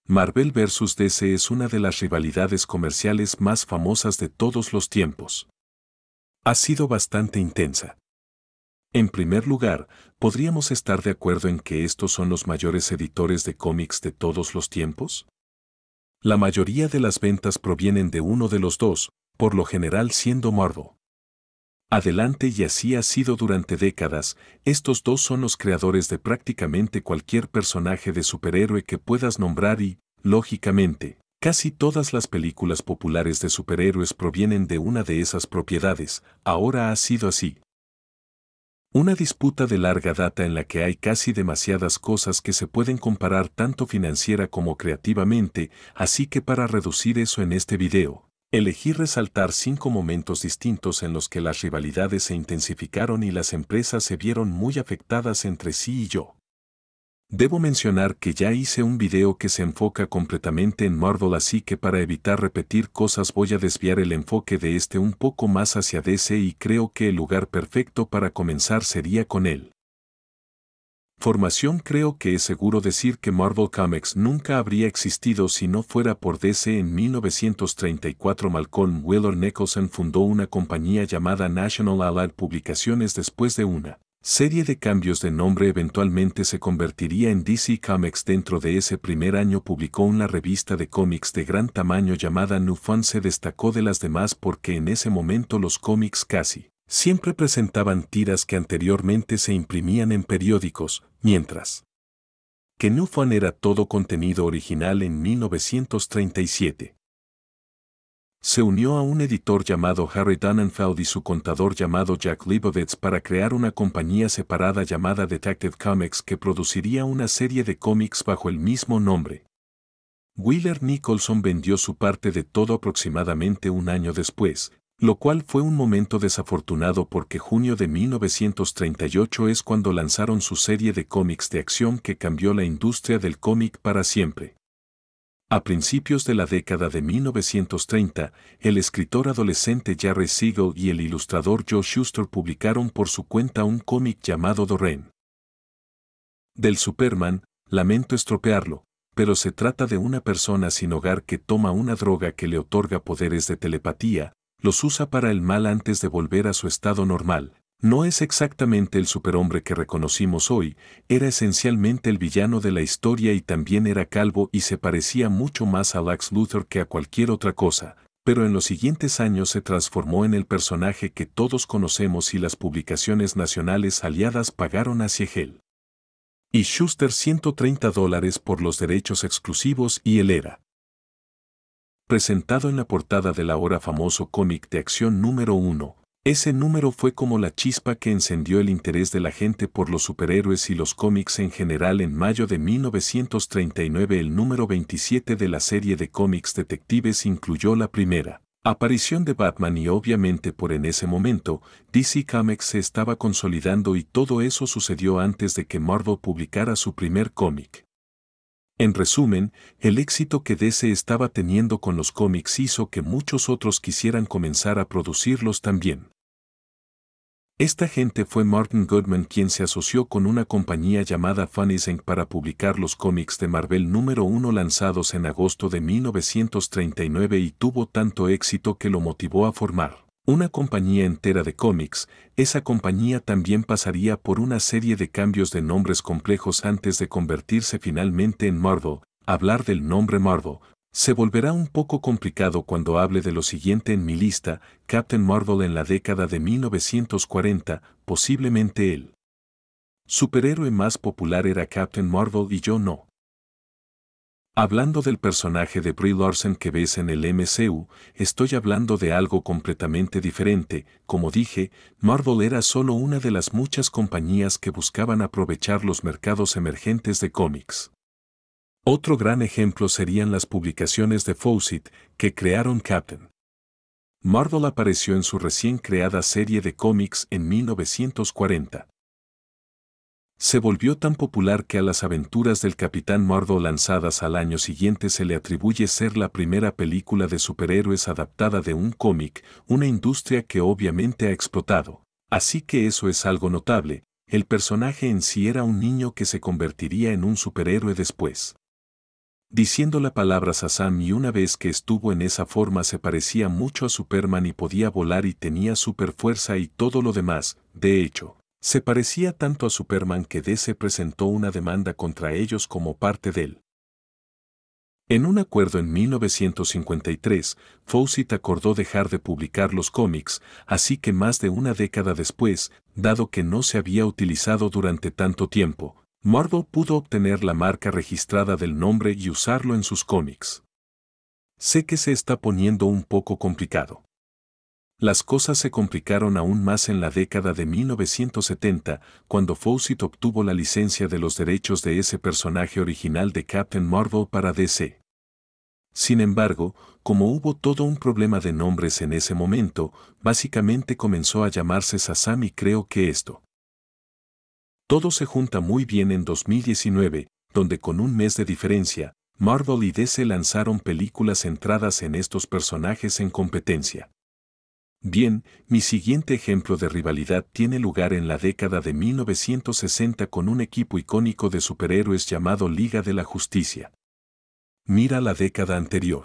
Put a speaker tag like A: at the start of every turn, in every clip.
A: Marvel vs. DC es una de las rivalidades comerciales más famosas de todos los tiempos. Ha sido bastante intensa. En primer lugar, ¿podríamos estar de acuerdo en que estos son los mayores editores de cómics de todos los tiempos? La mayoría de las ventas provienen de uno de los dos, por lo general siendo Marvel. Adelante, y así ha sido durante décadas. Estos dos son los creadores de prácticamente cualquier personaje de superhéroe que puedas nombrar y, lógicamente, casi todas las películas populares de superhéroes provienen de una de esas propiedades. Ahora ha sido así. Una disputa de larga data en la que hay casi demasiadas cosas que se pueden comparar tanto financiera como creativamente, así que para reducir eso en este video, elegí resaltar 5 momentos distintos en los que las rivalidades se intensificaron y las empresas se vieron muy afectadas entre sí y yo. Debo mencionar que ya hice un video que se enfoca completamente en Marvel, así que para evitar repetir cosas voy a desviar el enfoque de este un poco más hacia DC, y creo que el lugar perfecto para comenzar sería con él. Formación. Creo que es seguro decir que Marvel Comics nunca habría existido si no fuera por DC. En 1934 Malcolm Wheeler Nicholson fundó una compañía llamada National Allied Publicaciones. Después de una serie de cambios de nombre, eventualmente se convertiría en DC Comics. Dentro de ese primer año publicó una revista de cómics de gran tamaño llamada New Fun. Se destacó de las demás porque en ese momento los cómics casi siempre presentaban tiras que anteriormente se imprimían en periódicos, mientras que New Fun era todo contenido original. En 1937 se unió a un editor llamado Harry Donenfeld y su contador llamado Jack Leibovitz para crear una compañía separada llamada Detective Comics que produciría una serie de cómics bajo el mismo nombre. Wheeler Nicholson vendió su parte de todo aproximadamente un año después, lo cual fue un momento desafortunado porque junio de 1938 es cuando lanzaron su serie de cómics de acción que cambió la industria del cómic para siempre. A principios de la década de 1930, el escritor adolescente Jerry Siegel y el ilustrador Joe Shuster publicaron por su cuenta un cómic llamado Doreen. Del Superman. Lamento estropearlo, pero se trata de una persona sin hogar que toma una droga que le otorga poderes de telepatía, los usa para el mal antes de volver a su estado normal. No es exactamente el superhombre que reconocimos hoy, era esencialmente el villano de la historia y también era calvo y se parecía mucho más a Lex Luthor que a cualquier otra cosa, pero en los siguientes años se transformó en el personaje que todos conocemos y las publicaciones nacionales aliadas pagaron a Siegel y Shuster $130 por los derechos exclusivos y él era presentado en la portada del ahora famoso cómic de acción número 1. Ese número fue como la chispa que encendió el interés de la gente por los superhéroes y los cómics en general. En mayo de 1939 el número 27 de la serie de cómics Detectives incluyó la primera aparición de Batman y obviamente en ese momento, DC Comics se estaba consolidando y todo eso sucedió antes de que Marvel publicara su primer cómic. En resumen, el éxito que DC estaba teniendo con los cómics hizo que muchos otros quisieran comenzar a producirlos también. Esta gente fue Martin Goodman quien se asoció con una compañía llamada Funnies Inc. para publicar los cómics de Marvel número 1 lanzados en agosto de 1939 y tuvo tanto éxito que lo motivó a formar una compañía entera de cómics. Esa compañía también pasaría por una serie de cambios de nombres complejos antes de convertirse finalmente en Marvel. Hablar del nombre Marvel se volverá un poco complicado cuando hable de lo siguiente en mi lista. Captain Marvel. En la década de 1940, posiblemente el superhéroe más popular era Captain Marvel y yo no. Hablando del personaje de Brie Larson que ves en el MCU, estoy hablando de algo completamente diferente. Como dije, Marvel era solo una de las muchas compañías que buscaban aprovechar los mercados emergentes de cómics. Otro gran ejemplo serían las publicaciones de Fawcett, que crearon Captain Marvel. Apareció en su recién creada serie de cómics en 1940. Se volvió tan popular que a las aventuras del Capitán Marvel lanzadas al año siguiente se le atribuye ser la primera película de superhéroes adaptada de un cómic, una industria que obviamente ha explotado. Así que eso es algo notable. El personaje en sí era un niño que se convertiría en un superhéroe después. diciendo la palabra Shazam, y una vez que estuvo en esa forma se parecía mucho a Superman y podía volar y tenía superfuerza y todo lo demás. De hecho, se parecía tanto a Superman que DC presentó una demanda contra ellos como parte de él. En un acuerdo en 1953, Fawcett acordó dejar de publicar los cómics, así que más de una década después, dado que no se había utilizado durante tanto tiempo, Marvel pudo obtener la marca registrada del nombre y usarlo en sus cómics. Sé que se está poniendo un poco complicado. Las cosas se complicaron aún más en la década de 1970, cuando Fawcett obtuvo la licencia de los derechos de ese personaje original de Captain Marvel para DC. Sin embargo, como hubo todo un problema de nombres en ese momento, básicamente comenzó a llamarse Shazam, y creo que esto todo se junta muy bien en 2019, donde con un mes de diferencia, Marvel y DC lanzaron películas centradas en estos personajes en competencia. Bien, mi siguiente ejemplo de rivalidad tiene lugar en la década de 1960 con un equipo icónico de superhéroes llamado Liga de la Justicia. Mira la década anterior.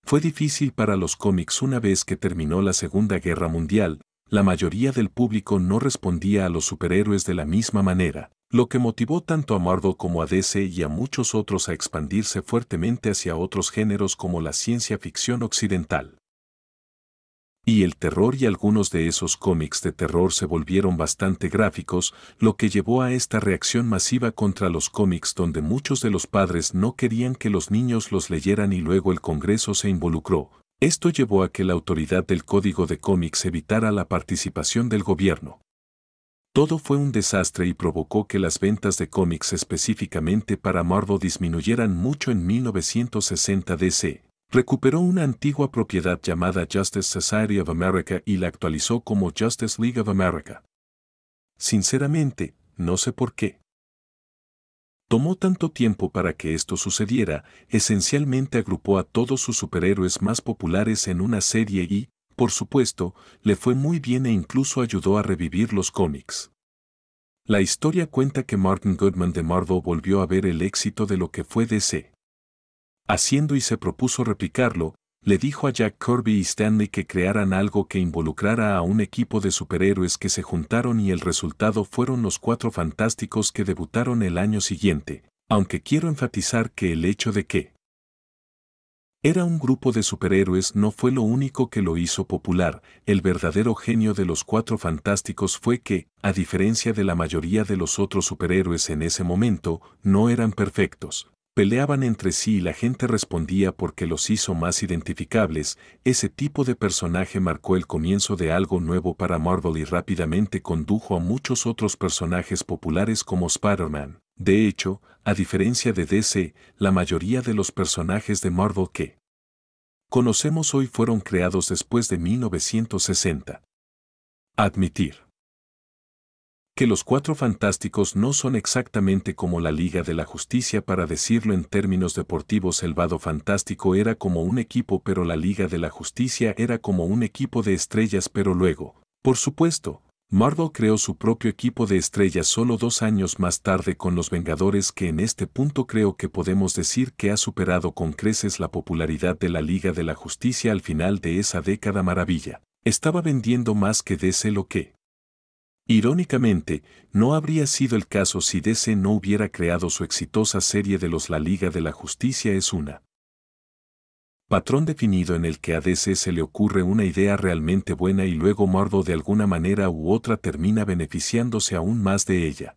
A: Fue difícil para los cómics una vez que terminó la Segunda Guerra Mundial. La mayoría del público no respondía a los superhéroes de la misma manera, lo que motivó tanto a Marvel como a DC y a muchos otros a expandirse fuertemente hacia otros géneros como la ciencia ficción occidental. Y el terror, y algunos de esos cómics de terror se volvieron bastante gráficos, lo que llevó a esta reacción masiva contra los cómics, donde muchos de los padres no querían que los niños los leyeran y luego el Congreso se involucró. Esto llevó a que la autoridad del Código de Cómics evitara la participación del gobierno. Todo fue un desastre y provocó que las ventas de cómics específicamente para Marvel disminuyeran mucho. En 1960 DC recuperó una antigua propiedad llamada Justice Society of America y la actualizó como Justice League of America. Sinceramente, no sé por qué tomó tanto tiempo para que esto sucediera. Esencialmente agrupó a todos sus superhéroes más populares en una serie y, por supuesto, le fue muy bien e incluso ayudó a revivir los cómics. La historia cuenta que Martin Goodman de Marvel volvió a ver el éxito de lo que fue DC haciendo y se propuso replicarlo. Le dijo a Jack Kirby y Stan Lee que crearan algo que involucrara a un equipo de superhéroes que se juntaron, y el resultado fueron los Cuatro Fantásticos, que debutaron el año siguiente, aunque quiero enfatizar que el hecho de que era un grupo de superhéroes no fue lo único que lo hizo popular. El verdadero genio de los Cuatro Fantásticos fue que, a diferencia de la mayoría de los otros superhéroes en ese momento, no eran perfectos. Peleaban entre sí y la gente respondía porque los hizo más identificables. Ese tipo de personaje marcó el comienzo de algo nuevo para Marvel y rápidamente condujo a muchos otros personajes populares como Spider-Man. De hecho, a diferencia de DC, la mayoría de los personajes de Marvel que conocemos hoy fueron creados después de 1960. Admitir que los Cuatro Fantásticos no son exactamente como la Liga de la Justicia. Para decirlo en términos deportivos, el Vado Fantástico era como un equipo, pero la Liga de la Justicia era como un equipo de estrellas. Pero luego, por supuesto, Marvel creó su propio equipo de estrellas solo 2 años más tarde con Los Vengadores, que en este punto creo que podemos decir que ha superado con creces la popularidad de la Liga de la Justicia. Al final de esa década maravilla, estaba vendiendo más que DC, lo que irónicamente, no habría sido el caso si DC no hubiera creado su exitosa serie de los La Liga de la Justicia. Es una patrón definido en el que a DC se le ocurre una idea realmente buena y luego Marvel de alguna manera u otra termina beneficiándose aún más de ella.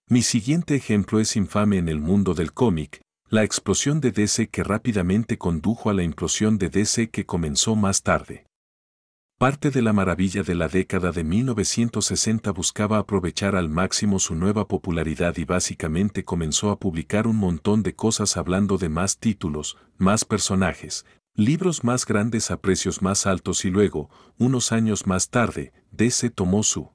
A: Mi siguiente ejemplo es infame en el mundo del cómic, la explosión de DC que rápidamente condujo a la implosión de DC que comenzó más tarde. Parte de la maravilla de la década de 1960 buscaba aprovechar al máximo su nueva popularidad y básicamente comenzó a publicar un montón de cosas, hablando de más títulos, más personajes, libros más grandes a precios más altos, y luego, unos años más tarde, DC tomó su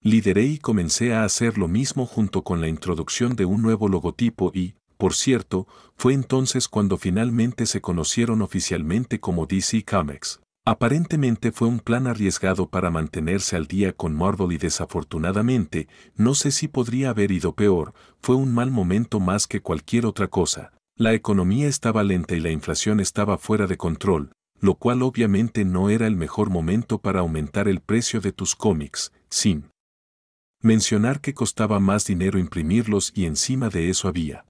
A: lideré y comencé a hacer lo mismo junto con la introducción de un nuevo logotipo y, por cierto, fue entonces cuando finalmente se conocieron oficialmente como DC Comics. Aparentemente fue un plan arriesgado para mantenerse al día con Marvel y desafortunadamente, no sé si podría haber ido peor, fue un mal momento más que cualquier otra cosa. La economía estaba lenta y la inflación estaba fuera de control, lo cual obviamente no era el mejor momento para aumentar el precio de tus cómics, sin mencionar que costaba más dinero imprimirlos y encima de eso había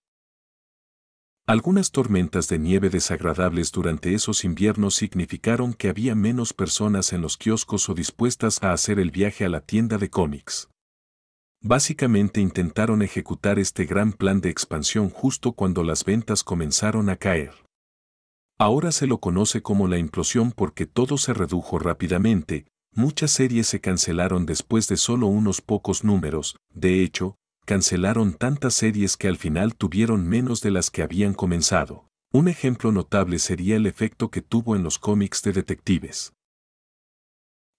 A: algunas tormentas de nieve desagradables durante esos inviernos significaron que había menos personas en los kioscos o dispuestas a hacer el viaje a la tienda de cómics. Básicamente intentaron ejecutar este gran plan de expansión justo cuando las ventas comenzaron a caer. Ahora se lo conoce como la implosión porque todo se redujo rápidamente, muchas series se cancelaron después de solo unos pocos números, de hecho, cancelaron tantas series que al final tuvieron menos de las que habían comenzado. Un ejemplo notable sería el efecto que tuvo en los cómics de detectives.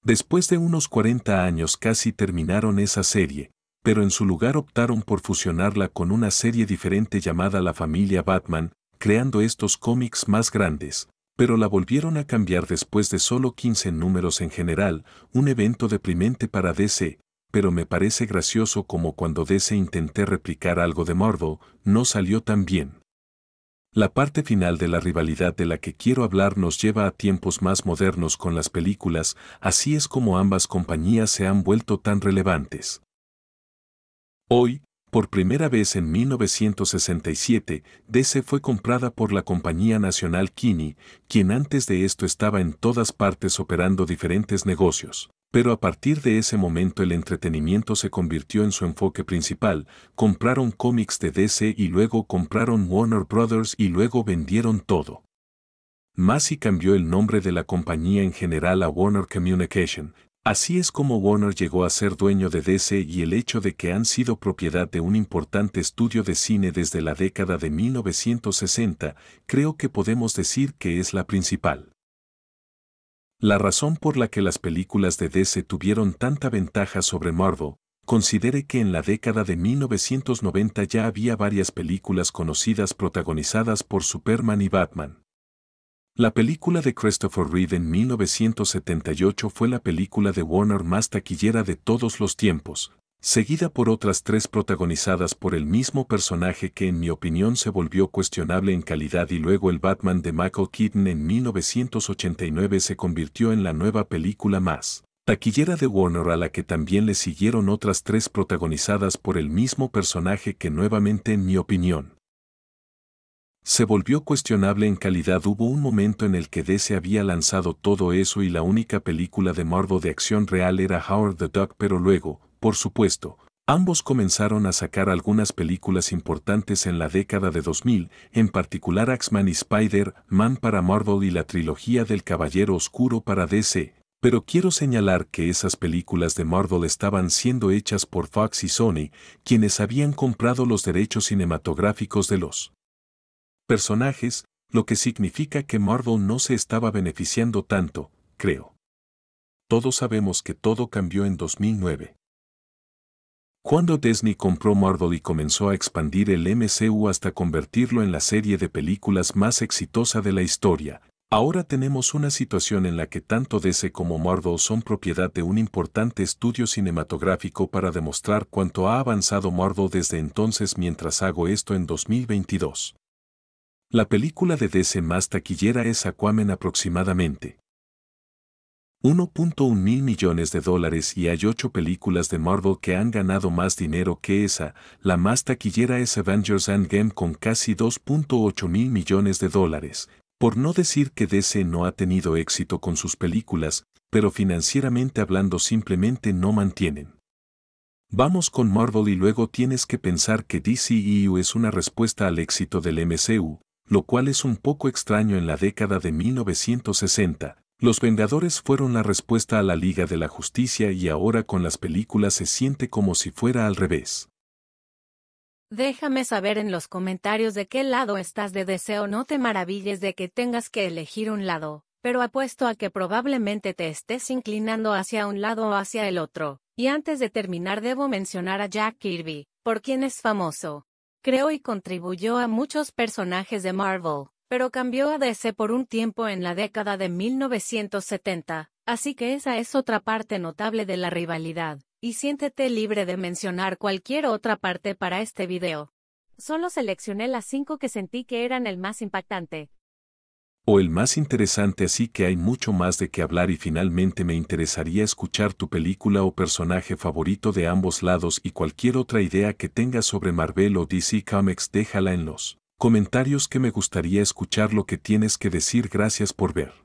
A: Después de unos 40 años casi terminaron esa serie, pero en su lugar optaron por fusionarla con una serie diferente llamada La Familia Batman, creando estos cómics más grandes, pero la volvieron a cambiar después de solo 15 números en general, un evento deprimente para DC, pero me parece gracioso como cuando DC intenté replicar algo de Marvel, no salió tan bien. La parte final de la rivalidad de la que quiero hablar nos lleva a tiempos más modernos con las películas, así es como ambas compañías se han vuelto tan relevantes. Hoy, por primera vez en 1967, DC fue comprada por la compañía nacional Kinney, quien antes de esto estaba en todas partes operando diferentes negocios. Pero a partir de ese momento el entretenimiento se convirtió en su enfoque principal, compraron cómics de DC y luego compraron Warner Brothers y luego vendieron todo. Massey cambió el nombre de la compañía en general a Warner Communication. Así es como Warner llegó a ser dueño de DC y el hecho de que han sido propiedad de un importante estudio de cine desde la década de 1960, creo que podemos decir que es la principal. La razón por la que las películas de DC tuvieron tanta ventaja sobre Marvel, considere que en la década de 1990 ya había varias películas conocidas protagonizadas por Superman y Batman. La película de Christopher Reeve en 1978 fue la película de Warner más taquillera de todos los tiempos, seguida por otras 3 protagonizadas por el mismo personaje que en mi opinión se volvió cuestionable en calidad y luego el Batman de Michael Keaton en 1989 se convirtió en la nueva película más taquillera de Warner a la que también le siguieron otras 3 protagonizadas por el mismo personaje que nuevamente en mi opinión se volvió cuestionable en calidad. Hubo un momento en el que DC había lanzado todo eso y la única película de Marvel de acción real era Howard the Duck, pero luego, por supuesto, ambos comenzaron a sacar algunas películas importantes en la década de 2000, en particular X-Men y Spider-Man para Marvel y la trilogía del Caballero Oscuro para DC, pero quiero señalar que esas películas de Marvel estaban siendo hechas por Fox y Sony, quienes habían comprado los derechos cinematográficos de los personajes, lo que significa que Marvel no se estaba beneficiando tanto, creo. Todos sabemos que todo cambió en 2009. Cuando Disney compró Marvel y comenzó a expandir el MCU hasta convertirlo en la serie de películas más exitosa de la historia, ahora tenemos una situación en la que tanto DC como Marvel son propiedad de un importante estudio cinematográfico para demostrar cuánto ha avanzado Marvel desde entonces mientras hago esto en 2022. La película de DC más taquillera es Aquaman aproximadamente 1.1 mil millones de dólares y hay 8 películas de Marvel que han ganado más dinero que esa. La más taquillera es Avengers Endgame con casi 2.8 mil millones de dólares. Por no decir que DC no ha tenido éxito con sus películas, pero financieramente hablando simplemente no mantienen. Vamos con Marvel y luego tienes que pensar que DCEU es una respuesta al éxito del MCU, lo cual es un poco extraño en la década de 1960. Los Vengadores fueron la respuesta a la Liga de la Justicia y ahora con las películas se siente como si fuera al revés.
B: Déjame saber en los comentarios de qué lado estás de DC o no te maravilles de que tengas que elegir un lado, pero apuesto a que probablemente te estés inclinando hacia un lado o hacia el otro. Y antes de terminar debo mencionar a Jack Kirby, por quien es famoso. Creó y contribuyó a muchos personajes de Marvel, pero cambió a DC por un tiempo en la década de 1970, así que esa es otra parte notable de la rivalidad, y siéntete libre de mencionar cualquier otra parte para este video. Solo seleccioné las 5 que sentí que eran el más impactante.
A: O el más interesante, así que hay mucho más de qué hablar y finalmente me interesaría escuchar tu película o personaje favorito de ambos lados y cualquier otra idea que tengas sobre Marvel o DC Comics déjala en los comentarios que me gustaría escuchar lo que tienes que decir. Gracias por ver.